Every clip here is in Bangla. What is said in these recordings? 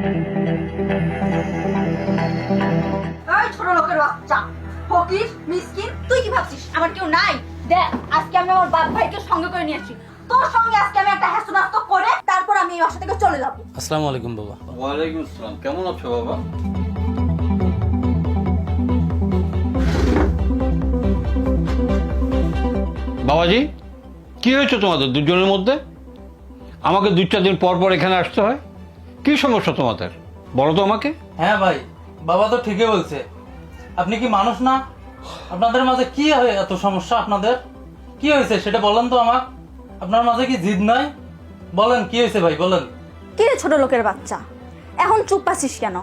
এই ছোট লোকের বাচ্চা, ফকির মিসকিন, তুই কি ভাবছিস আমার কেউ নাই? দেখ, আজকে আমি আমার বাপ ভাইকে সঙ্গে করে নিয়ে আসছি। তোর সঙ্গে আজকে আমি একটা হাসনাস্ত করে তারপর আমি এই বাসা থেকে চলে যাব। আসসালামু আলাইকুম বাবা। ওয়ালাইকুম আসসালাম। কেমন আছো বাবা? বাবাজি, কি হয়েছে তোমাদের দুজনের মধ্যে? আমাকে 2-4 দিন পর পর এখানে আসতে হয়, কি সমস্যা তোমাদের বলো তো আমাকে। হ্যাঁ ভাই, বাবা তো ঠিকই বলছে। আপনি কি মানুষ না? আপনাদের মাঝে কি হয় এত সমস্যা? আপনাদের কি হয়েছে সেটা বলেন তো আমার। আপনার মাঝে কি জিদ নাই? বলেন কি হয়েছে ভাই, বলেন। কি রে ছোট লোকের বাচ্চা, এখন চুপ আছিস কেন?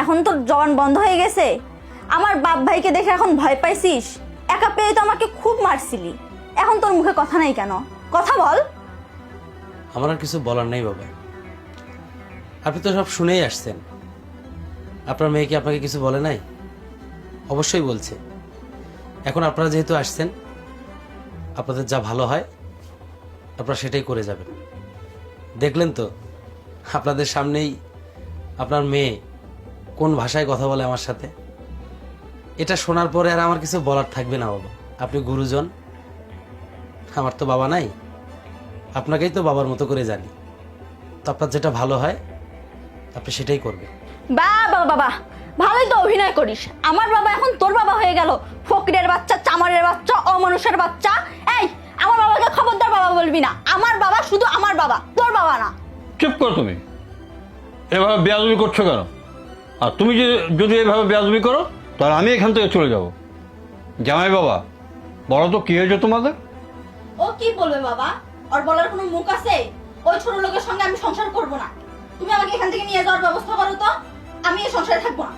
এখন তোর জবান বন্ধ হয়ে গেছে? আমার বাপ ভাইকে দেখে এখন ভয় পাইছিস? একা পেয়ে তো আমাকে খুব মারছিলি, এখন তোর মুখে কথা নাই কেন? কথা বল। আমার আর কিছু বলার নেই বাবা, আপনি তো সব শুনেই আসছেন। আপনার মেয়ে কি আপনাকে কিছু বলে নাই? অবশ্যই বলছে। এখন আপনারা যেহেতু আসছেন, আপনাদের যা ভালো হয় আপনারা সেটাই করে যাবেন। দেখলেন তো আপনাদের সামনেই আপনার মেয়ে কোন ভাষায় কথা বলে আমার সাথে। এটা শোনার পরে আর আমার কিছু বলার থাকবে না বাবা। আপনি গুরুজন, আমার তো বাবা নাই, আপনাকেই তো বাবার মতো করে জানি। তো আপনার যেটা ভালো হয় আপনি সেটাই করবেন। বাবা বাবা, ভালোই তো অভিনয় করিস। আমার বাবা এখন তোর বাবা হয়ে গেল। ফকিরের বাচ্চা, চামারের বাচ্চা, অমানুষের বাচ্চা। এই, আমার বাবাকে খবরদার বাবা বলবি না। আমার বাবা শুধু আমার বাবা, তোর বাবা না। চুপ করো তুমি, এভাবে বেয়াদবি করছো কেন? আর তুমি যদি এভাবে বেয়াদবি করো তাহলে আমি এখান থেকে চলে যাব। জামাই বাবা, বলো তো কি হয়েছে তোমাদের? ও কি বলবে বাবা? ওর বলার কোনো মুখ আছে? ওই ছোট লোকের সঙ্গে আমি সংসার করব না। তুমি আমাকে এখান থেকে নিয়ে যাওয়ার ব্যবস্থা করো তো, আমি এই সংসারে থাকবো না।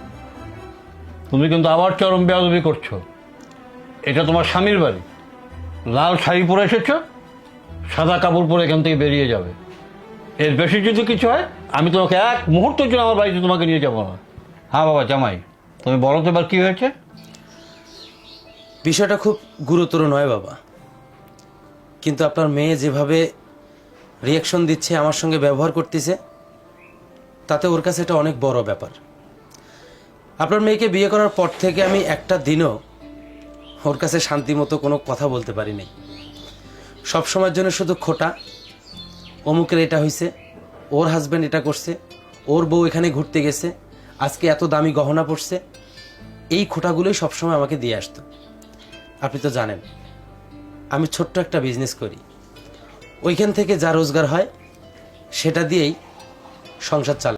তুমি কিন্তু আবার চরম বেয়াদবি করছো। এটা তোমার স্বামীর বাড়ি। লাল শাড়ি পরে এসেছো, সাদা কাপড় পরে এখান থেকে বেরিয়ে যাবে। এর বেশি যদি কিছু হয় আমি তোমাকে এক মুহূর্তের জন্য আমার বাড়িতে তোমাকে নিয়ে যাবো না। হ্যাঁ বাবা জামাই, তুমি বলো তো এবার কি হয়েছে? বিষয়টা খুব গুরুতর নয় বাবা, কিন্তু আপনার মেয়ে যেভাবে রিয়াকশন দিচ্ছে, আমার সঙ্গে ব্যবহার করতেছে, তাতে ওর কাছে এটা অনেক বড় ব্যাপার। আপনার মেয়েকে বিয়ে করার পর থেকে আমি একটা দিনও ওর কাছে শান্তি মতো কোনো কথা বলতে পারি নাই। সবসময়ের জন্য শুধু খোটা, অমুকের এটা হয়েছে, ওর হাজব্যান্ড এটা করছে, ওর বউ এখানে ঘুরতে গেছে, আজকে এত দামি গহনা পড়ছে। এই খোটাগুলোই সবসময় আমাকে দিয়ে আসতো। আপনি তো জানেন আমি ছোট্ট একটা বিজনেস করি, ওইখান থেকে যা রোজগার হয় সেটা দিয়েই সংসার চালায়।